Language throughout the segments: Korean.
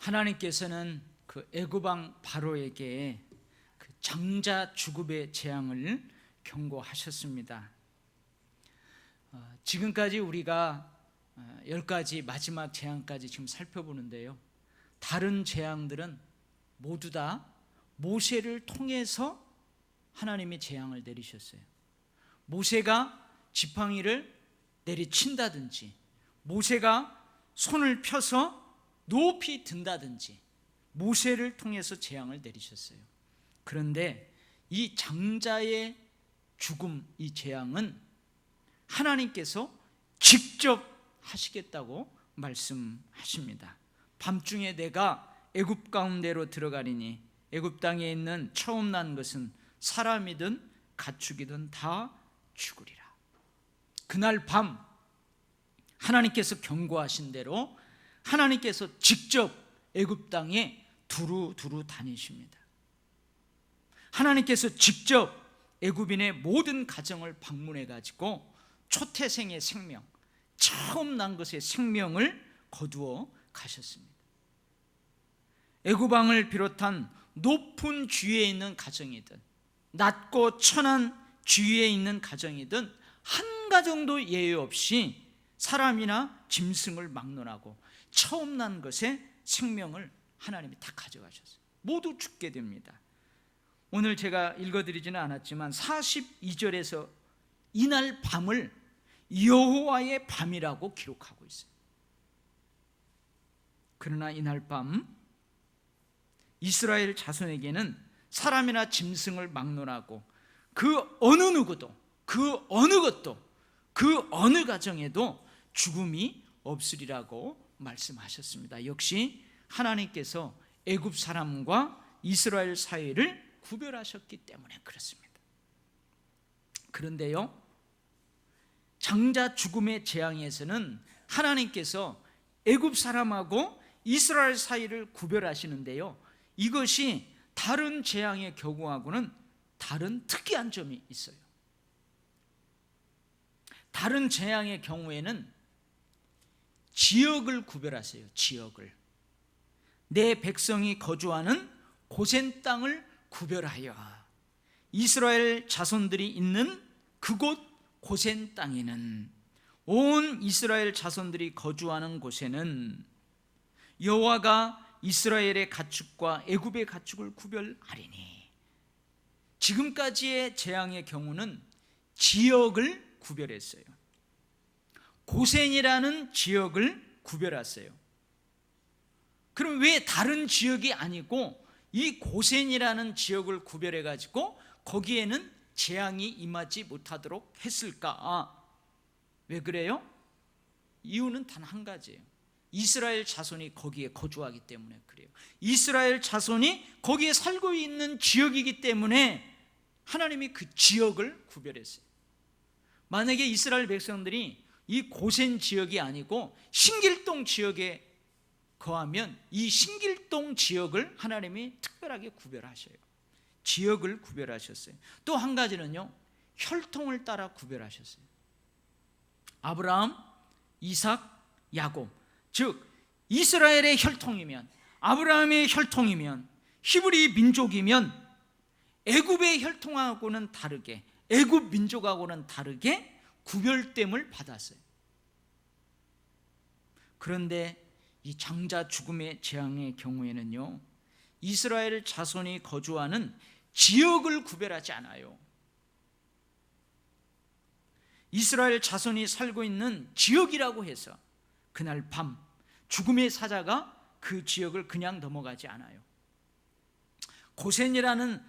하나님께서는 그 애굽 왕 바로에게 그 장자 죽음의 재앙을 경고하셨습니다. 지금까지 우리가 10가지 마지막 재앙까지 지금 살펴보는데요, 다른 재앙들은 모두 다 모세를 통해서 하나님이 재앙을 내리셨어요. 모세가 지팡이를 내리친다든지, 모세가 손을 펴서 높이 든다든지, 모세를 통해서 재앙을 내리셨어요. 그런데 이 장자의 죽음, 이 재앙은 하나님께서 직접 하시겠다고 말씀하십니다. 밤중에 내가 애굽 가운데로 들어가리니 애굽 땅에 있는 처음 난 것은 사람이든 가축이든 다 죽으리라. 그날 밤 하나님께서 경고하신 대로 하나님께서 직접 애굽 땅에 두루두루 다니십니다. 하나님께서 직접 애굽인의 모든 가정을 방문해 가지고 초태생의 생명, 처음 난 것의 생명을 거두어 가셨습니다. 애굽 왕을 비롯한 높은 지위에 있는 가정이든 낮고 천한 지위에 있는 가정이든 한 가정도 예외 없이 사람이나 짐승을 막론하고 처음 난 것의 생명을 하나님이 다 가져가셨어요. 모두 죽게 됩니다. 오늘 제가 읽어드리지는 않았지만 42절에서 이날 밤을 여호와의 밤이라고 기록하고 있어요. 그러나 이날 밤 이스라엘 자손에게는 사람이나 짐승을 막론하고 그 어느 누구도, 그 어느 것도, 그 어느 가정에도 죽음이 없으리라고 말씀하셨습니다. 역시 하나님께서 애굽 사람과 이스라엘 사이를 구별하셨기 때문에 그렇습니다. 그런데요, 장자 죽음의 재앙에서는 하나님께서 애굽 사람하고 이스라엘 사이를 구별하시는데요, 이것이 다른 재앙의 경우하고는 다른 특이한 점이 있어요. 다른 재앙의 경우에는 지역을 구별하세요. 지역을. 내 백성이 거주하는 고센 땅을 구별하여 이스라엘 자손들이 있는 그곳 고센 땅에는, 온 이스라엘 자손들이 거주하는 곳에는 여호와가 이스라엘의 가축과 애굽의 가축을 구별하리니. 지금까지의 재앙의 경우는 지역을 구별했어요. 고센이라는 지역을 구별했어요. 그럼 왜 다른 지역이 아니고 이 고센이라는 지역을 구별해 가지고 거기에는 재앙이 임하지 못하도록 했을까? 왜 그래요? 이유는 단 한 가지예요. 이스라엘 자손이 거기에 거주하기 때문에 그래요. 이스라엘 자손이 거기에 살고 있는 지역이기 때문에 하나님이 그 지역을 구별했어요. 만약에 이스라엘 백성들이 이 고센 지역이 아니고 신길동 지역에 거하면 이 신길동 지역을 하나님이 특별하게 구별하셔요. 지역을 구별하셨어요. 또 한 가지는요, 혈통을 따라 구별하셨어요. 아브라함, 이삭, 야곱, 즉 이스라엘의 혈통이면, 아브라함의 혈통이면, 히브리 민족이면 애굽의 혈통하고는 다르게, 애굽 민족하고는 다르게 구별됨을 받았어요. 그런데 이 장자 죽음의 재앙의 경우에는요, 이스라엘 자손이 거주하는 지역을 구별하지 않아요. 이스라엘 자손이 살고 있는 지역이라고 해서 그날 밤 죽음의 사자가 그 지역을 그냥 넘어가지 않아요. 고센이라는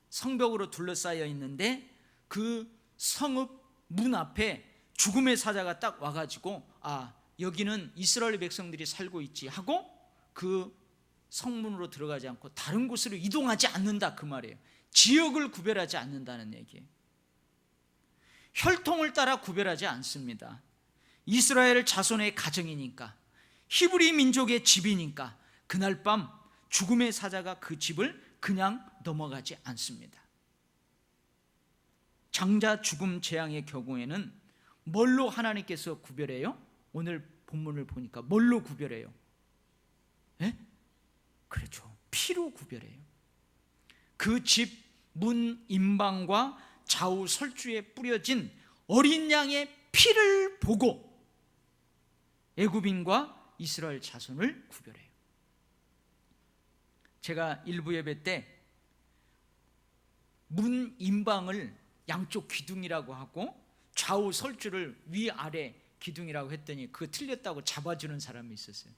성벽으로 둘러싸여 있는데 그 성읍 문 앞에 죽음의 사자가 딱 와가지고 여기는 이스라엘 백성들이 살고 있지 하고 그 성문으로 들어가지 않고 다른 곳으로 이동하지 않는다, 그 말이에요. 지역을 구별하지 않는다는 얘기예요. 혈통을 따라 구별하지 않습니다. 이스라엘 자손의 가정이니까, 히브리 민족의 집이니까 그날 밤 죽음의 사자가 그 집을 그냥 넘어가지 않습니다. 장자 죽음 재앙의 경우에는 뭘로 하나님께서 구별해요? 오늘 본문을 보니까 뭘로 구별해요? 피로 구별해요. 그 집 문 임방과 좌우 설주에 뿌려진 어린 양의 피를 보고 애굽인과 이스라엘 자손을 구별해요. 제가 일부 예배 때 문 임방을 양쪽 기둥이라고 하고 좌우 설주를 위아래 기둥이라고 했더니 그거 틀렸다고 잡아주는 사람이 있었어요.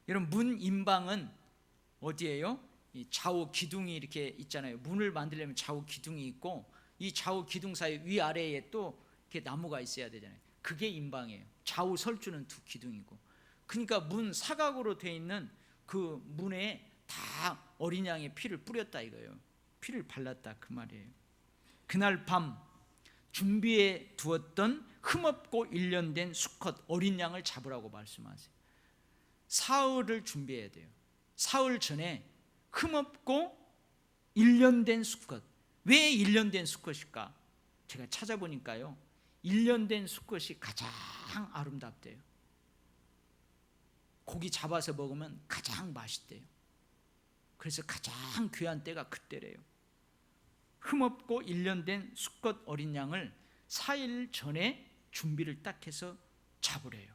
여러분, 문 임방은 어디예요? 이 좌우 기둥이 이렇게 있잖아요. 문을 만들려면 좌우 기둥이 있고 이 좌우 기둥 사이 위아래에 또 이렇게 나무가 있어야 되잖아요. 그게 임방이에요. 좌우 설주는 두 기둥이고. 그러니까 문 사각으로 되어 있는 그 문에 다 어린 양의 피를 뿌렸다 이거예요. 피를 발랐다 그 말이에요. 그날 밤 준비해 두었던 흠없고 일련된 수컷 어린 양을 잡으라고 말씀하세요. 사흘을 준비해야 돼요. 사흘 전에 흠없고 일련된 수컷. 왜 일련된 수컷일까? 제가 찾아보니까요, 일련된 수컷이 가장 아름답대요. 고기 잡아서 먹으면 가장 맛있대요. 그래서 가장 귀한 때가 그때래요. 흠없고 일련된 수컷 어린 양을 4일 전에 준비를 딱 해서 잡으래요.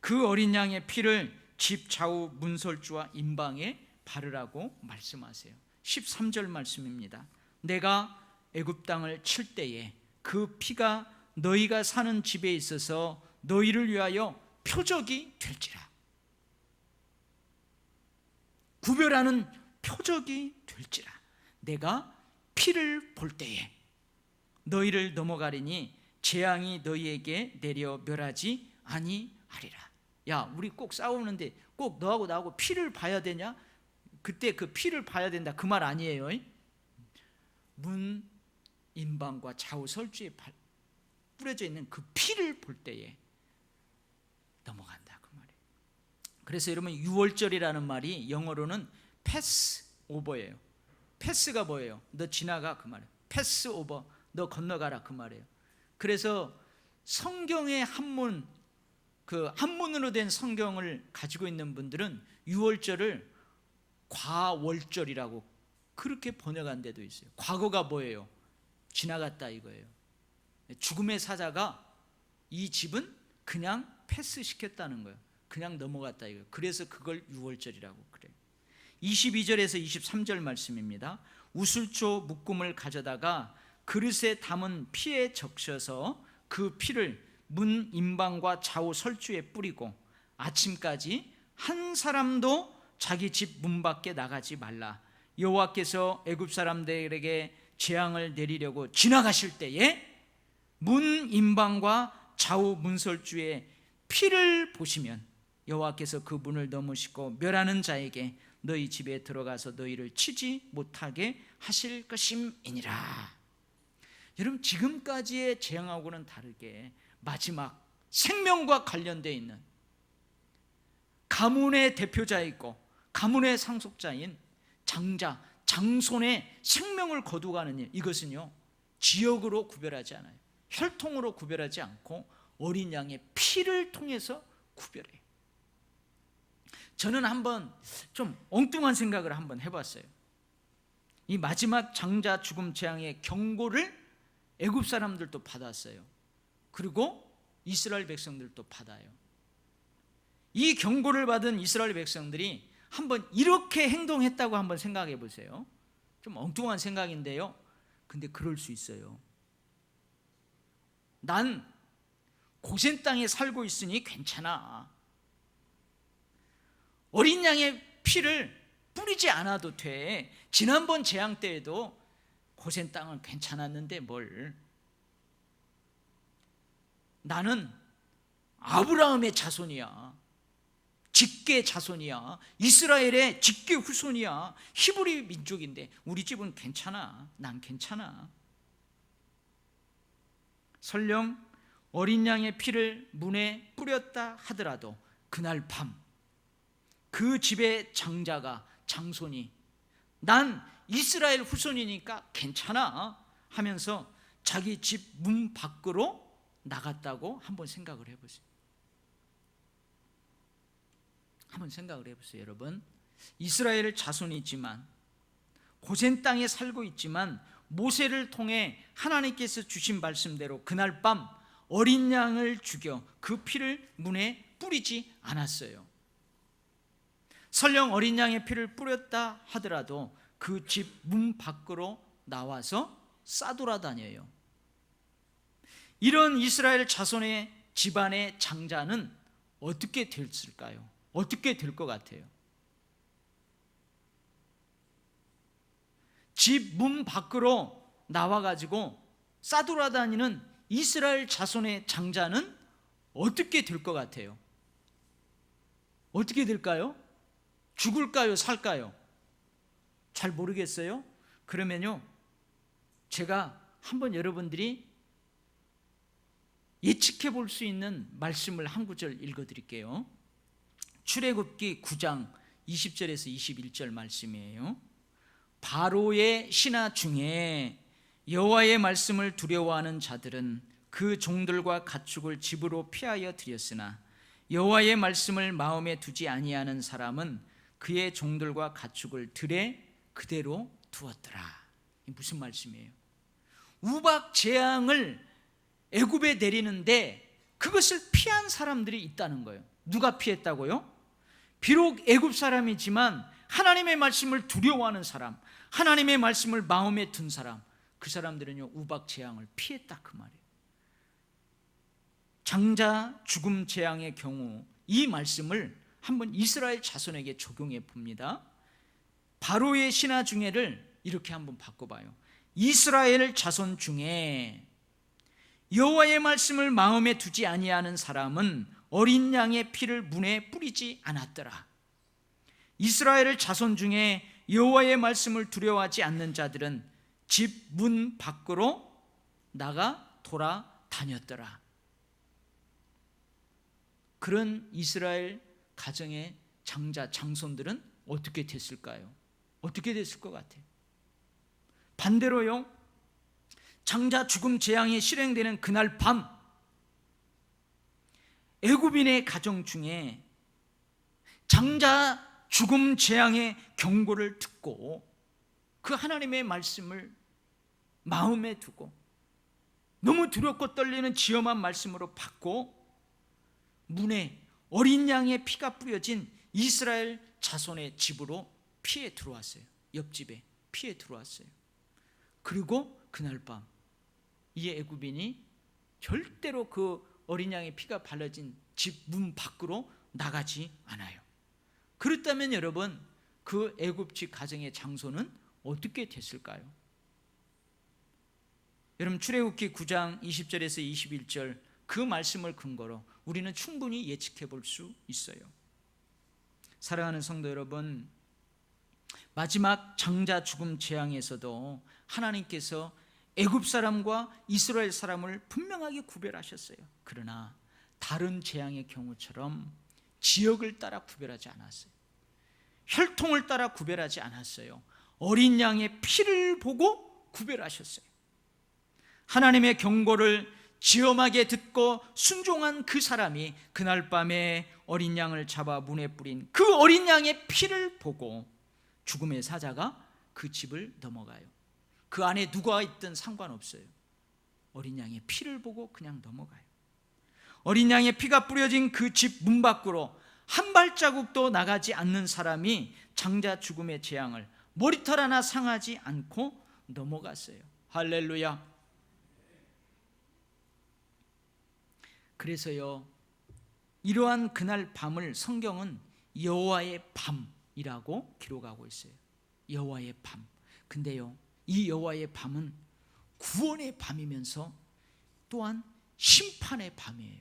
그 어린 양의 피를 집 좌우 문설주와 임방에 바르라고 말씀하세요. 13절 말씀입니다. 내가 애굽 땅을 칠 때에 그 피가 너희가 사는 집에 있어서 너희를 위하여 표적이 될지라. 구별하는 표적이 될지라. 내가 피를 볼 때에 너희를 넘어가리니 재앙이 너희에게 내려 멸하지 아니하리라. 야, 우리 꼭 싸우는데 꼭 너하고 나하고 피를 봐야 되냐? 그때 그 피를 봐야 된다 그 말 아니에요. 문 임방과 좌우 설주에 뿌려져 있는 그 피를 볼 때에 넘어간다 그 말이에요. 그래서 여러분, 유월절이라는 말이 영어로는 패스 오버예요. 패스가 뭐예요? 너 지나가 그 말이에요. 패스 오버, 너 건너가라 그 말이에요. 그래서 성경의 한문, 그 한문으로 된 성경을 가지고 있는 분들은 유월절을 과월절이라고 그렇게 번역한 데도 있어요. 과거가 뭐예요? 지나갔다 이거예요. 죽음의 사자가 이 집은 그냥 패스시켰다는 거예요. 그냥 넘어갔다 이거예요. 그래서 그걸 유월절이라고 그래요. 22절에서 23절 말씀입니다. 우슬초 묶음을 가져다가 그릇에 담은 피에 적셔서 그 피를 문 임방과 좌우 설주에 뿌리고 아침까지 한 사람도 자기 집 문 밖에 나가지 말라. 여호와께서 애굽 사람들에게 재앙을 내리려고 지나가실 때에 문 임방과 좌우 문설주에 피를 보시면 여호와께서 그 문을 넘으시고 멸하는 자에게 너희 집에 들어가서 너희를 치지 못하게 하실 것임이니라. 여러분, 지금까지의 재앙하고는 다르게 마지막 생명과 관련되어 있는 가문의 대표자이고 가문의 상속자인 장자, 장손의 생명을 거두가는 일, 이것은요 지역으로 구별하지 않아요. 혈통으로 구별하지 않고 어린 양의 피를 통해서 구별해요. 저는 한번 좀 엉뚱한 생각을 한번 해봤어요. 이 마지막 장자 죽음 재앙의 경고를 애굽 사람들도 받았어요. 그리고 이스라엘 백성들도 받아요. 이 경고를 받은 이스라엘 백성들이 한번 이렇게 행동했다고 한번 생각해 보세요. 좀 엉뚱한 생각인데요, 근데 그럴 수 있어요. 난 고센 땅에 살고 있으니 괜찮아. 어린 양의 피를 뿌리지 않아도 돼. 지난번 재앙 때에도 고센 땅은 괜찮았는데 뭘. 나는 아브라함의 자손이야. 직계 자손이야. 이스라엘의 직계 후손이야. 히브리 민족인데 우리 집은 괜찮아. 난 괜찮아. 설령 어린 양의 피를 문에 뿌렸다 하더라도 그날 밤 그 집의 장자가, 장손이 난 이스라엘 후손이니까 괜찮아 하면서 자기 집 문 밖으로 나갔다고 한번 생각을 해보세요. 한번 생각을 해보세요. 여러분, 이스라엘 자손이지만 고센 땅에 살고 있지만 모세를 통해 하나님께서 주신 말씀대로 그날 밤 어린 양을 죽여 그 피를 문에 뿌리지 않았어요. 설령 어린 양의 피를 뿌렸다 하더라도 그 집 문 밖으로 나와서 싸돌아다녀요. 이런 이스라엘 자손의 집안의 장자는 어떻게 됐을까요? 어떻게 될 것 같아요? 집 문 밖으로 나와가지고 싸돌아다니는 이스라엘 자손의 장자는 어떻게 될 것 같아요? 어떻게 될까요? 죽을까요? 살까요? 잘 모르겠어요? 그러면요, 제가 한번 여러분들이 예측해 볼 수 있는 말씀을 한 구절 읽어 드릴게요. 출애굽기 9장 20절에서 21절 말씀이에요. 바로의 신하 중에 여호와의 말씀을 두려워하는 자들은 그 종들과 가축을 집으로 피하여 들였으나 여호와의 말씀을 마음에 두지 아니하는 사람은 그의 종들과 가축을 들에 그대로 두었더라. 무슨 말씀이에요? 우박 재앙을 애굽에 내리는데 그것을 피한 사람들이 있다는 거예요. 누가 피했다고요? 비록 애굽 사람이지만 하나님의 말씀을 두려워하는 사람, 하나님의 말씀을 마음에 둔 사람, 그 사람들은요 우박 재앙을 피했다 그 말이에요. 장자 죽음 재앙의 경우 이 말씀을 한번 이스라엘 자손에게 적용해 봅니다. 바로의 신하 중에를 이렇게 한번 바꿔봐요. 이스라엘 자손 중에 여호와의 말씀을 마음에 두지 아니하는 사람은 어린 양의 피를 문에 뿌리지 않았더라. 이스라엘 자손 중에 여호와의 말씀을 두려워하지 않는 자들은 집 문 밖으로 나가 돌아다녔더라. 그런 이스라엘 가정의 장자 장손들은 어떻게 됐을까요? 어떻게 됐을 것 같아요? 반대로요, 장자 죽음 재앙이 실행되는 그날 밤 애굽인의 가정 중에 장자 죽음 재앙의 경고를 듣고 그 하나님의 말씀을 마음에 두고 너무 두렵고 떨리는 지엄한 말씀으로 받고 문에 어린 양의 피가 뿌려진 이스라엘 자손의 집으로 피해 들어왔어요. 옆집에 피해 들어왔어요. 그리고 그날 밤 이 애굽인이 절대로 그 어린 양의 피가 발라진 집 문 밖으로 나가지 않아요. 그렇다면 여러분, 그 애굽집 가정의 장소는 어떻게 됐을까요? 여러분, 출애굽기 9장 20절에서 21절 그 말씀을 근거로 우리는 충분히 예측해 볼 수 있어요. 사랑하는 성도 여러분, 마지막 장자 죽음 재앙에서도 하나님께서 애굽 사람과 이스라엘 사람을 분명하게 구별하셨어요. 그러나 다른 재앙의 경우처럼 지역을 따라 구별하지 않았어요. 혈통을 따라 구별하지 않았어요. 어린 양의 피를 보고 구별하셨어요. 하나님의 경고를 지엄하게 듣고 순종한 그 사람이 그날 밤에 어린 양을 잡아 문에 뿌린 그 어린 양의 피를 보고 죽음의 사자가 그 집을 넘어가요. 그 안에 누가 있든 상관없어요. 어린 양의 피를 보고 그냥 넘어가요. 어린 양의 피가 뿌려진 그 집 문 밖으로 한 발자국도 나가지 않는 사람이 장자 죽음의 재앙을 머리털 하나 상하지 않고 넘어갔어요. 할렐루야. 그래서요, 이러한 그날 밤을 성경은 여호와의 밤이라고 기록하고 있어요. 여호와의 밤. 근데요, 이 여호와의 밤은 구원의 밤이면서 또한 심판의 밤이에요.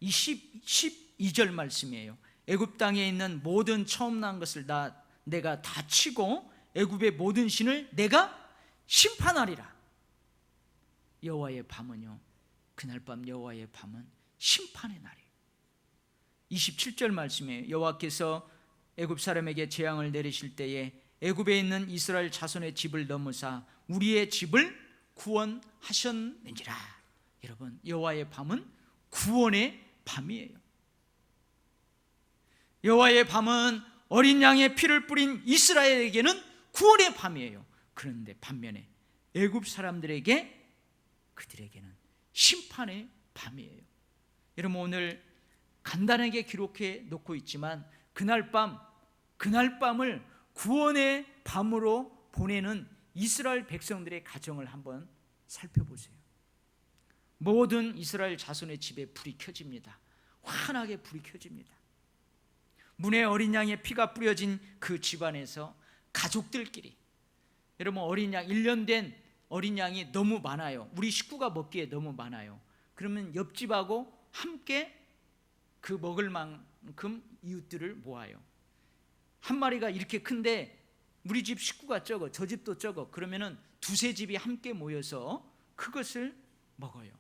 이 12절 말씀이에요. 애굽 땅에 있는 모든 처음 난 것을 내가 다 치고 애굽의 모든 신을 내가 심판하리라. 여호와의 밤은요, 그날 밤 여호와의 밤은 심판의 날이에요. 27절 말씀이에요. 여호와께서 애굽 사람에게 재앙을 내리실 때에 애굽에 있는 이스라엘 자손의 집을 넘으사 우리의 집을 구원하셨는지라. 여러분, 여호와의 밤은 구원의 밤이에요. 여호와의 밤은 어린 양의 피를 뿌린 이스라엘에게는 구원의 밤이에요. 그런데 반면에 애굽 사람들에게, 그들에게는 심판의 밤이에요. 여러분, 오늘 간단하게 기록해 놓고 있지만 그날 밤을 구원의 밤으로 보내는 이스라엘 백성들의 가정을 한번 살펴보세요. 모든 이스라엘 자손의 집에 불이 켜집니다. 환하게 불이 켜집니다. 문에 어린 양의 피가 뿌려진 그 집안에서 가족들끼리, 여러분, 어린 양, 1년 된 어린 양이 너무 많아요. 우리 식구가 먹기에 너무 많아요. 그러면 옆집하고 함께 그 먹을 만큼 이웃들을 모아요. 한 마리가 이렇게 큰데 우리 집 식구가 적어, 저 집도 적어. 그러면은 두세 집이 함께 모여서 그것을 먹어요.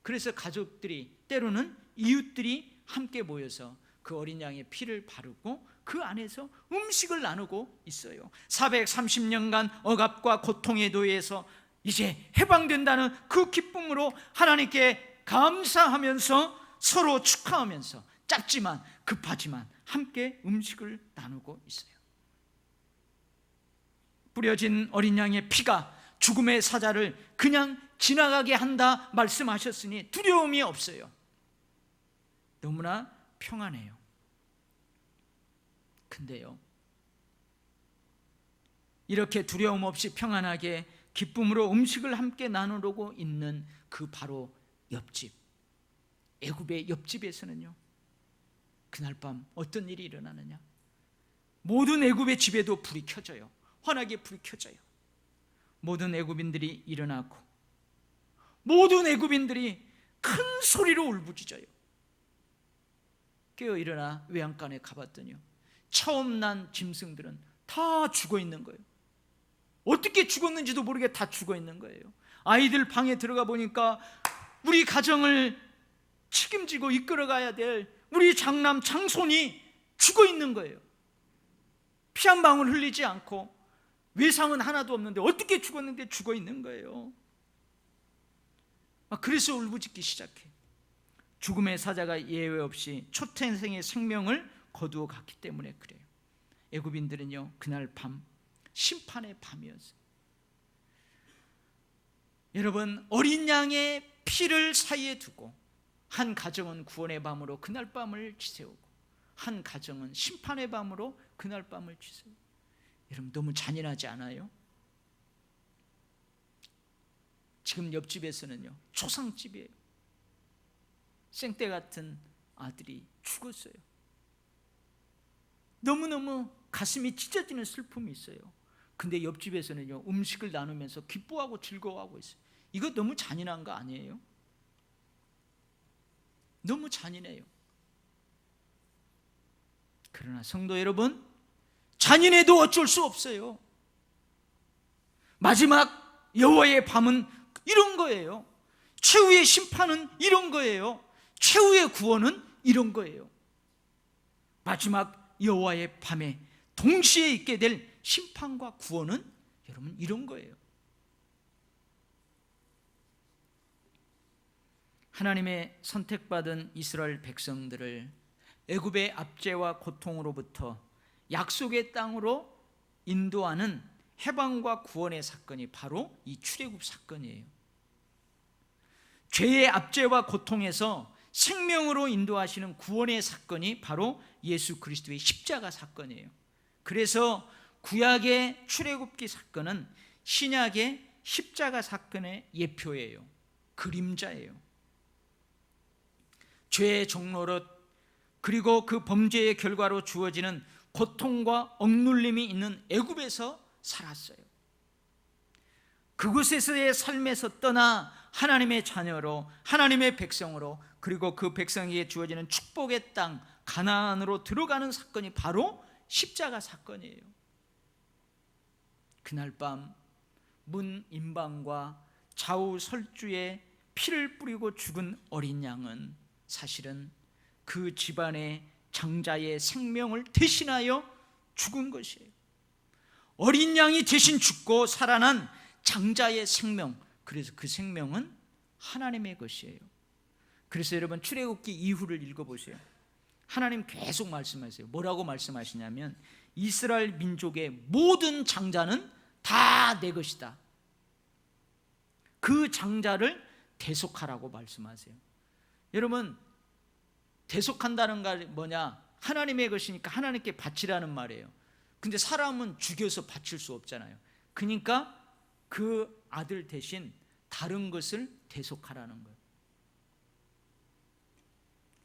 그래서 가족들이, 때로는 이웃들이 함께 모여서 그 어린 양의 피를 바르고 그 안에서 음식을 나누고 있어요. 430년간 억압과 고통에 노예해서 이제 해방된다는 그 기쁨으로 하나님께 감사하면서 서로 축하하면서 짧지만 급하지만 함께 음식을 나누고 있어요. 뿌려진 어린 양의 피가 죽음의 사자를 그냥 지나가게 한다 말씀하셨으니 두려움이 없어요. 너무나 평안해요. 근데요, 이렇게 두려움 없이 평안하게 기쁨으로 음식을 함께 나누려고 있는 그 바로 옆집, 애굽의 옆집에서는요, 그날 밤 어떤 일이 일어나느냐? 모든 애굽의 집에도 불이 켜져요. 환하게 불이 켜져요. 모든 애굽인들이 일어나고 모든 애굽인들이 큰 소리로 울부짖어요. 깨어 일어나 외양간에 가봤더니요, 처음 난 짐승들은 다 죽어 있는 거예요. 어떻게 죽었는지도 모르게 다 죽어 있는 거예요. 아이들 방에 들어가 보니까 우리 가정을 책임지고 이끌어가야 될 우리 장남 장손이 죽어 있는 거예요. 피 한 방울 흘리지 않고 외상은 하나도 없는데 어떻게 죽었는데 죽어 있는 거예요. 그래서 울부짖기 시작해. 죽음의 사자가 예외 없이 초태생의 생명을 거두어 갔기 때문에 그래요. 애굽인들은요, 그날 밤 심판의 밤이었어요. 여러분, 어린 양의 피를 사이에 두고 한 가정은 구원의 밤으로 그날 밤을 지새우고 한 가정은 심판의 밤으로 그날 밤을 지새우고. 여러분, 너무 잔인하지 않아요? 지금 옆집에서는요, 초상집이에요. 생떼 같은 아들이 죽었어요. 너무너무 가슴이 찢어지는 슬픔이 있어요. 근데 옆집에서는요, 음식을 나누면서 기뻐하고 즐거워하고 있어요. 이거 너무 잔인한 거 아니에요? 너무 잔인해요. 그러나 성도 여러분, 잔인해도 어쩔 수 없어요. 마지막 여호와의 밤은 이런 거예요. 최후의 심판은 이런 거예요. 최후의 구원은 이런 거예요. 마지막 여호와의 밤에 동시에 있게 될 심판과 구원은 여러분 이런 거예요. 하나님의 선택받은 이스라엘 백성들을 애굽의 압제와 고통으로부터 약속의 땅으로 인도하는 해방과 구원의 사건이 바로 이 출애굽 사건이에요. 죄의 압제와 고통에서 생명으로 인도하시는 구원의 사건이 바로 예수 그리스도의 십자가 사건이에요. 그래서 구약의 출애굽기 사건은 신약의 십자가 사건의 예표예요. 그림자예요. 죄의 종노릇 그리고 그 범죄의 결과로 주어지는 고통과 억눌림이 있는 애굽에서 살았어요. 그곳에서의 삶에서 떠나 하나님의 자녀로, 하나님의 백성으로, 그리고 그 백성에게 주어지는 축복의 땅 가나안으로 들어가는 사건이 바로 십자가 사건이에요. 그날 밤 문 임방과 좌우 설주에 피를 뿌리고 죽은 어린 양은 사실은 그 집안의 장자의 생명을 대신하여 죽은 것이에요. 어린 양이 대신 죽고 살아난 장자의 생명, 그래서 그 생명은 하나님의 것이에요. 그래서 여러분 출애굽기 이후를 읽어보세요. 하나님 계속 말씀하세요. 뭐라고 말씀하시냐면 이스라엘 민족의 모든 장자는 다 내 것이다. 그 장자를 대속하라고 말씀하세요. 여러분, 대속한다는 게 뭐냐? 하나님의 것이니까 하나님께 바치라는 말이에요. 근데 사람은 죽여서 바칠 수 없잖아요. 그러니까 그 아들 대신 다른 것을 대속하라는 거예요.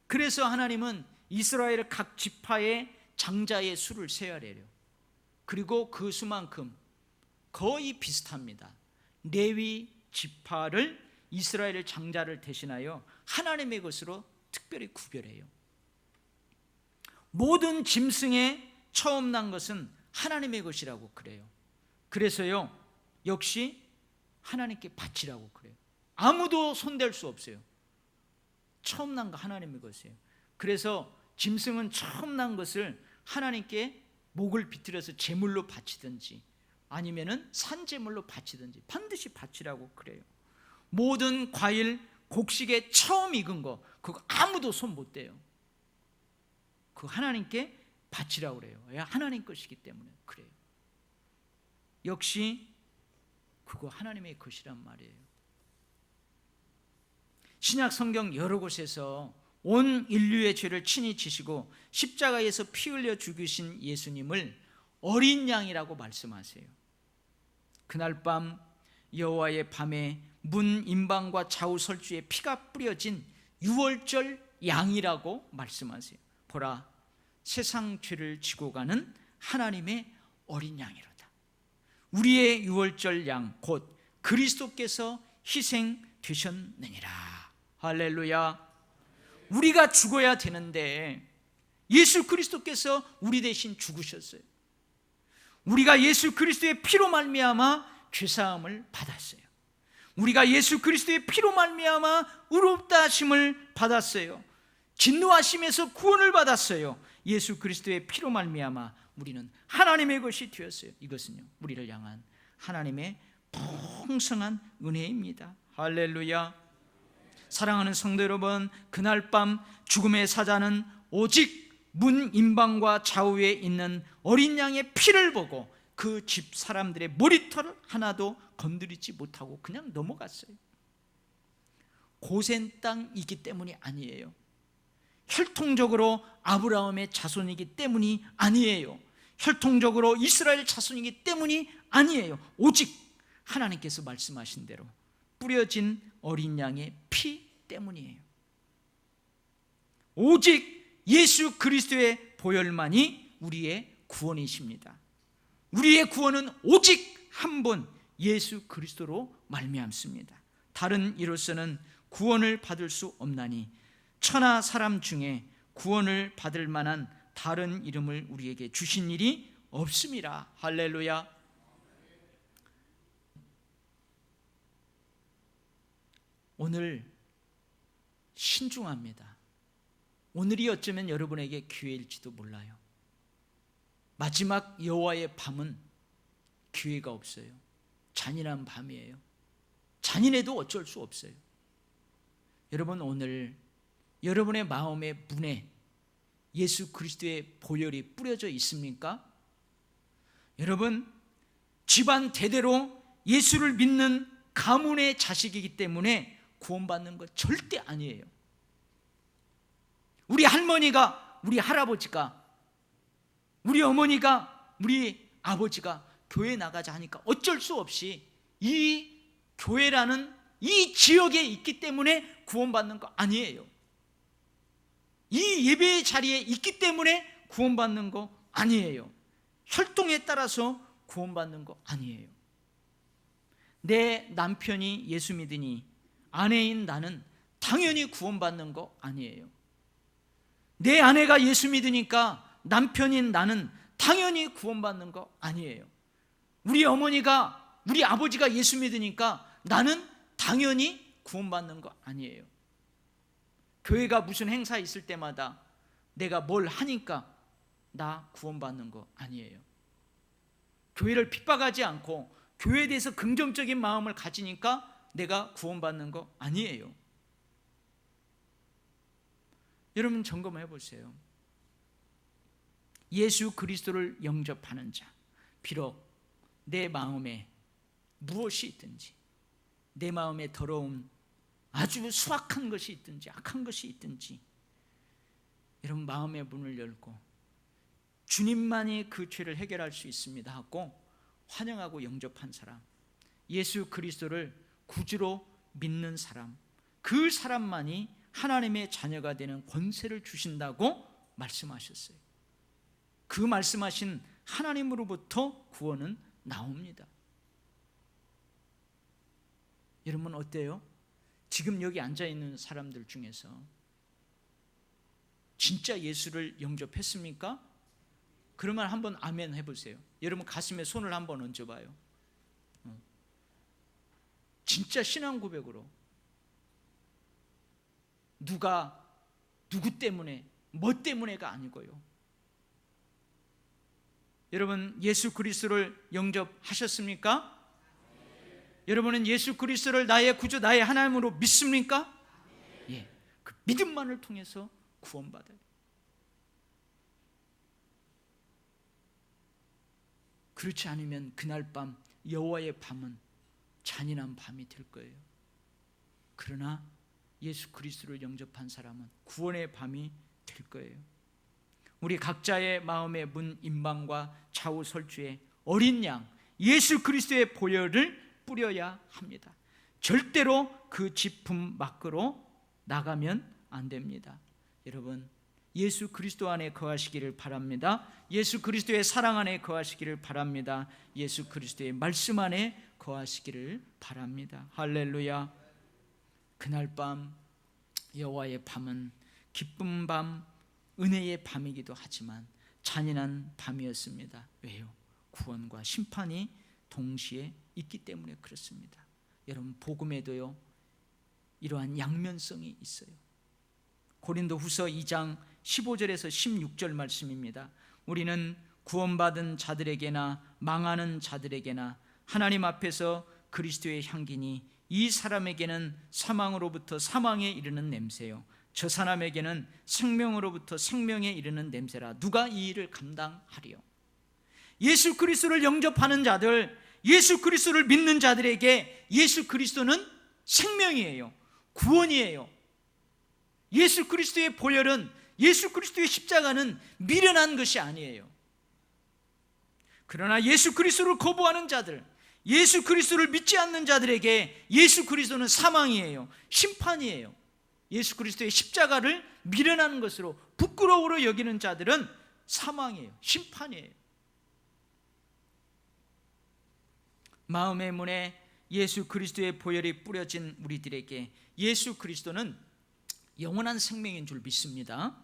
그래서 하나님은 이스라엘 각 지파의 장자의 수를 세어내려. 그리고 그 수만큼 거의 비슷합니다. 레위 지파를 이스라엘 장자를 대신하여 하나님의 것으로 특별히 구별해요. 모든 짐승에 처음 난 것은 하나님의 것이라고 그래요. 그래서요, 역시 하나님께 바치라고 그래요. 아무도 손댈 수 없어요. 처음 난 거 하나님의 것이에요. 그래서 짐승은 처음 난 것을 하나님께 목을 비틀어서 제물로 바치든지 아니면은 산제물로 바치든지 반드시 바치라고 그래요. 모든 과일, 곡식에 처음 익은 거 그거 아무도 손 못 대요. 그거 하나님께 바치라고 그래요. 왜? 하나님 것이기 때문에 그래요. 역시 그거 하나님의 것이란 말이에요. 신약 성경 여러 곳에서 온 인류의 죄를 친히 지시고 십자가에서 피 흘려 죽으신 예수님을 어린 양이라고 말씀하세요. 그날 밤 여호와의 밤에 문 임방과 좌우 설주에 피가 뿌려진 유월절 양이라고 말씀하세요. 보라, 세상 죄를 지고 가는 하나님의 어린 양이로다. 우리의 유월절 양 곧 그리스도께서 희생되셨느니라. 할렐루야. 우리가 죽어야 되는데 예수 그리스도께서 우리 대신 죽으셨어요. 우리가 예수 그리스도의 피로 말미암아 죄사함을 받았어요. 우리가 예수 그리스도의 피로 말미암아 의롭다 하심을 받았어요. 진노하심에서 구원을 받았어요. 예수 그리스도의 피로 말미암아 우리는 하나님의 것이 되었어요. 이것은요, 우리를 향한 하나님의 풍성한 은혜입니다. 할렐루야. 사랑하는 성도 여러분, 그날 밤 죽음의 사자는 오직 문 임방과 좌우에 있는 어린 양의 피를 보고 그 집 사람들의 머리털 하나도 건드리지 못하고 그냥 넘어갔어요. 고센 땅이기 때문이 아니에요. 혈통적으로 아브라함의 자손이기 때문이 아니에요. 혈통적으로 이스라엘 자손이기 때문이 아니에요. 오직 하나님께서 말씀하신 대로 뿌려진 어린 양의 피 때문이에요. 오직 예수 그리스도의 보혈만이 우리의 구원이십니다. 우리의 구원은 오직 한 분 예수 그리스도로 말미암습니다. 다른 이로서는 구원을 받을 수 없나니 천하 사람 중에 구원을 받을 만한 다른 이름을 우리에게 주신 일이 없습니다. 할렐루야. 오늘 신중합니다. 오늘이 어쩌면 여러분에게 기회일지도 몰라요. 마지막 여호와의 밤은 기회가 없어요. 잔인한 밤이에요. 잔인해도 어쩔 수 없어요. 여러분, 오늘 여러분의 마음의 문에 예수 그리스도의 보혈이 뿌려져 있습니까? 여러분, 집안 대대로 예수를 믿는 가문의 자식이기 때문에 구원받는 것 절대 아니에요. 우리 할머니가, 우리 할아버지가, 우리 어머니가, 우리 아버지가 교회 나가자 하니까 어쩔 수 없이 이 교회라는 이 지역에 있기 때문에 구원받는 거 아니에요. 이 예배의 자리에 있기 때문에 구원받는 거 아니에요. 혈통에 따라서 구원받는 거 아니에요. 내 남편이 예수 믿으니 아내인 나는 당연히 구원받는 거 아니에요. 내 아내가 예수 믿으니까 남편인 나는 당연히 구원받는 거 아니에요. 우리 어머니가, 우리 아버지가 예수 믿으니까 나는 당연히 구원받는 거 아니에요. 교회가 무슨 행사 있을 때마다 내가 뭘 하니까 나 구원받는 거 아니에요. 교회를 핍박하지 않고 교회에 대해서 긍정적인 마음을 가지니까 내가 구원받는 거 아니에요. 여러분 점검해 보세요. 예수 그리스도를 영접하는 자, 비록 내 마음에 무엇이 있든지, 내 마음에 더러운 아주 수악한 것이 있든지 악한 것이 있든지, 여러분 마음의 문을 열고 주님만이 그 죄를 해결할 수 있습니다 하고 환영하고 영접한 사람, 예수 그리스도를 구주로 믿는 사람, 그 사람만이 하나님의 자녀가 되는 권세를 주신다고 말씀하셨어요. 그 말씀하신 하나님으로부터 구원은 나옵니다. 여러분 어때요? 지금 여기 앉아있는 사람들 중에서 진짜 예수를 영접했습니까? 그러면 한번 아멘 해보세요. 여러분 가슴에 손을 한번 얹어봐요. 진짜 신앙 고백으로, 누구 때문에, 뭐 때문에가 아니고요. 여러분 예수 그리스도를 영접하셨습니까? 여러분은 예수 그리스도를 나의 구주, 나의 하나님으로 믿습니까? 예, 그 믿음만을 통해서 구원받아요. 그렇지 않으면 그날 밤, 여호와의 밤은 잔인한 밤이 될 거예요. 그러나 예수 그리스도를 영접한 사람은 구원의 밤이 될 거예요. 우리 각자의 마음의 문 임방과 좌우 설주에 어린 양 예수 그리스도의 보혈을 뿌려야 합니다. 절대로 그 지품 밖으로 나가면 안 됩니다. 여러분 예수 그리스도 안에 거하시기를 바랍니다. 예수 그리스도의 사랑 안에 거하시기를 바랍니다. 예수 그리스도의 말씀 안에 거하시기를 바랍니다. 할렐루야. 그날 밤, 여호와의 밤은 기쁜 밤, 은혜의 밤이기도 하지만 잔인한 밤이었습니다. 왜요? 구원과 심판이 동시에 있기 때문에 그렇습니다. 여러분 복음에도요 이러한 양면성이 있어요. 고린도후서 2장 15절에서 16절 말씀입니다. 우리는 구원받은 자들에게나 망하는 자들에게나 하나님 앞에서 그리스도의 향기니 이 사람에게는 사망으로부터 사망에 이르는 냄새요, 저 사람에게는 생명으로부터 생명에 이르는 냄새라. 누가 이 일을 감당하리요? 예수 그리스도를 영접하는 자들, 예수 그리스도를 믿는 자들에게 예수 그리스도는 생명이에요. 구원이에요. 예수 그리스도의 보혈은, 예수 그리스도의 십자가는 미련한 것이 아니에요. 그러나 예수 그리스도를 거부하는 자들, 예수 그리스도를 믿지 않는 자들에게 예수 그리스도는 사망이에요. 심판이에요. 예수 그리스도의 십자가를 미련하는 것으로, 부끄러움으로 여기는 자들은 사망이에요. 심판이에요. 마음의 문에 예수 그리스도의 보혈이 뿌려진 우리들에게 예수 그리스도는 영원한 생명인 줄 믿습니다.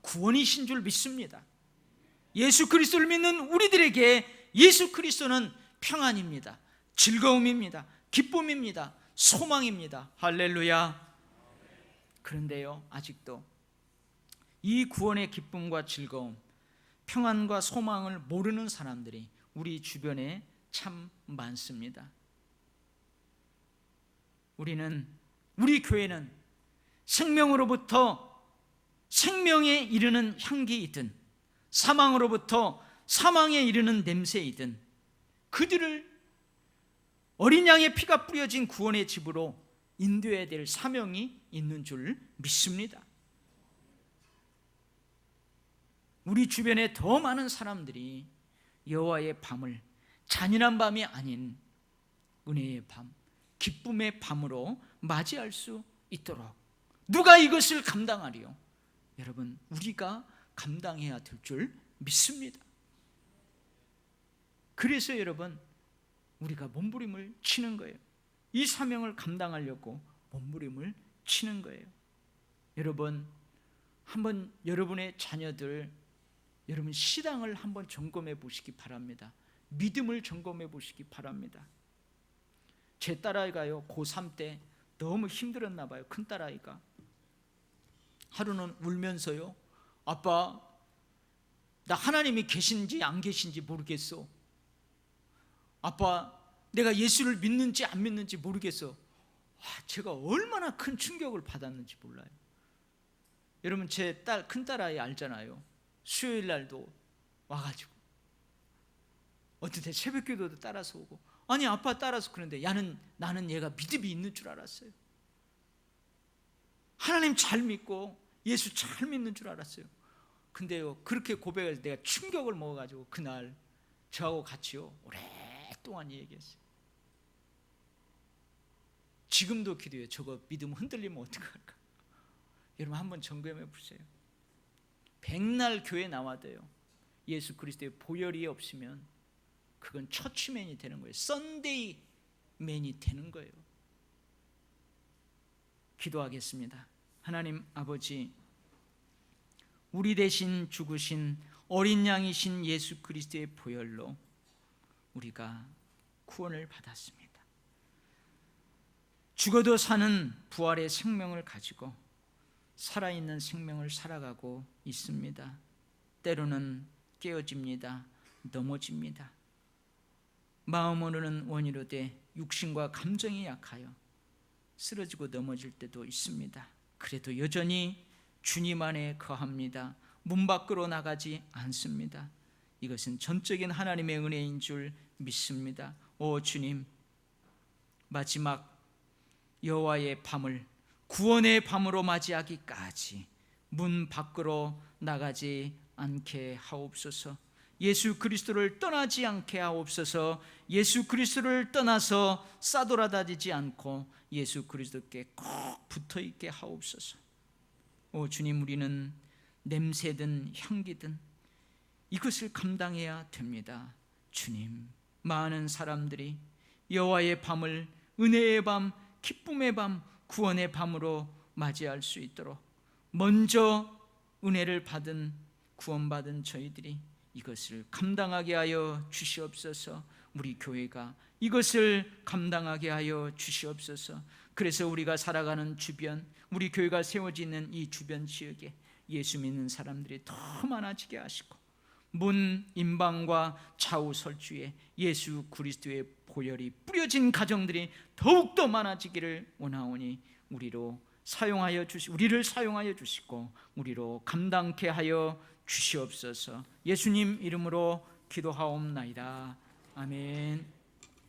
구원이신 줄 믿습니다. 예수 그리스도를 믿는 우리들에게 예수 그리스도는 평안입니다. 즐거움입니다. 기쁨입니다. 소망입니다. 할렐루야. 그런데요, 아직도 이 구원의 기쁨과 즐거움, 평안과 소망을 모르는 사람들이 우리 주변에 참 많습니다. 우리 교회는 생명으로부터 생명에 이르는 향기이든 사망으로부터 사망에 이르는 냄새이든 그들을 어린 양의 피가 뿌려진 구원의 집으로 인도해야 될 사명이 있는 줄 믿습니다. 우리 주변에 더 많은 사람들이 여호와의 밤을 잔인한 밤이 아닌 은혜의 밤, 기쁨의 밤으로 맞이할 수 있도록 누가 이것을 감당하리요? 여러분, 우리가 감당해야 될 줄 믿습니다. 그래서 여러분, 우리가 몸부림을 치는 거예요. 이 사명을 감당하려고 몸부림을 치는 거예요. 여러분, 한번 여러분의 자녀들, 여러분 신앙을 한번 점검해 보시기 바랍니다. 믿음을 점검해 보시기 바랍니다. 제 딸아이가요, 고3 때 너무 힘들었나 봐요. 큰 딸아이가 하루는 울면서요, 아빠, 나 하나님이 계신지 안 계신지 모르겠어. 아빠, 내가 예수를 믿는지 안 믿는지 모르겠어. 제가 얼마나 큰 충격을 받았는지 몰라요. 여러분, 제 큰딸아이 알잖아요. 수요일 날도 와가지고 어떤 때 새벽기도도 따라서 오고, 아니 아빠 따라서 그러는데 나는 얘가 믿음이 있는 줄 알았어요. 하나님 잘 믿고 예수 잘 믿는 줄 알았어요. 근데요, 그렇게 고백해서 내가 충격을 먹어가지고 그날 저하고 같이요 오랫동안 얘기했어요. 지금도 기도해요. 저거 믿음 흔들리면 어떡할까? 여러분 한번 점검해 보세요. 백날 교회 나와도요, 예수 그리스도의 보혈이 없으면 그건 처치맨이 되는 거예요. 썬데이맨이 되는 거예요. 기도하겠습니다. 하나님 아버지, 우리 대신 죽으신 어린 양이신 예수 그리스도의 보혈로 우리가 구원을 받았습니다. 죽어도 사는 부활의 생명을 가지고 살아있는 생명을 살아가고 있습니다. 때로는 깨어집니다. 넘어집니다. 마음으로는 원이로되 육신과 감정이 약하여 쓰러지고 넘어질 때도 있습니다. 그래도 여전히 주님 안에 거합니다. 문 밖으로 나가지 않습니다. 이것은 전적인 하나님의 은혜인 줄 믿습니다. 오 주님, 마지막 여호와의 밤을 구원의 밤으로 맞이하기까지 문 밖으로 나가지 않게 하옵소서. 예수 그리스도를 떠나지 않게 하옵소서. 예수 그리스도를 떠나서 싸돌아다니지 않고 예수 그리스도께 꼭 붙어있게 하옵소서. 오 주님, 우리는 냄새든 향기든 이것을 감당해야 됩니다. 주님, 많은 사람들이 여호와의 밤을 은혜의 밤, 기쁨의 밤, 구원의 밤으로 맞이할 수 있도록 먼저 은혜를 받은 구원받은 저희들이 이것을 감당하게 하여 주시옵소서. 우리 교회가 이것을 감당하게 하여 주시옵소서. 그래서 우리가 살아가는 주변, 우리 교회가 세워지는 이 주변 지역에 예수 믿는 사람들이 더 많아지게 하시고 문 임방과 좌우 설주에 예수 그리스도의 보혈이 뿌려진 가정들이 더욱더 많아지기를 원하오니 우리를 사용하여 주시고 우리로 감당케 하여 주시옵소서. 예수님 이름으로 기도하옵나이다. 아멘.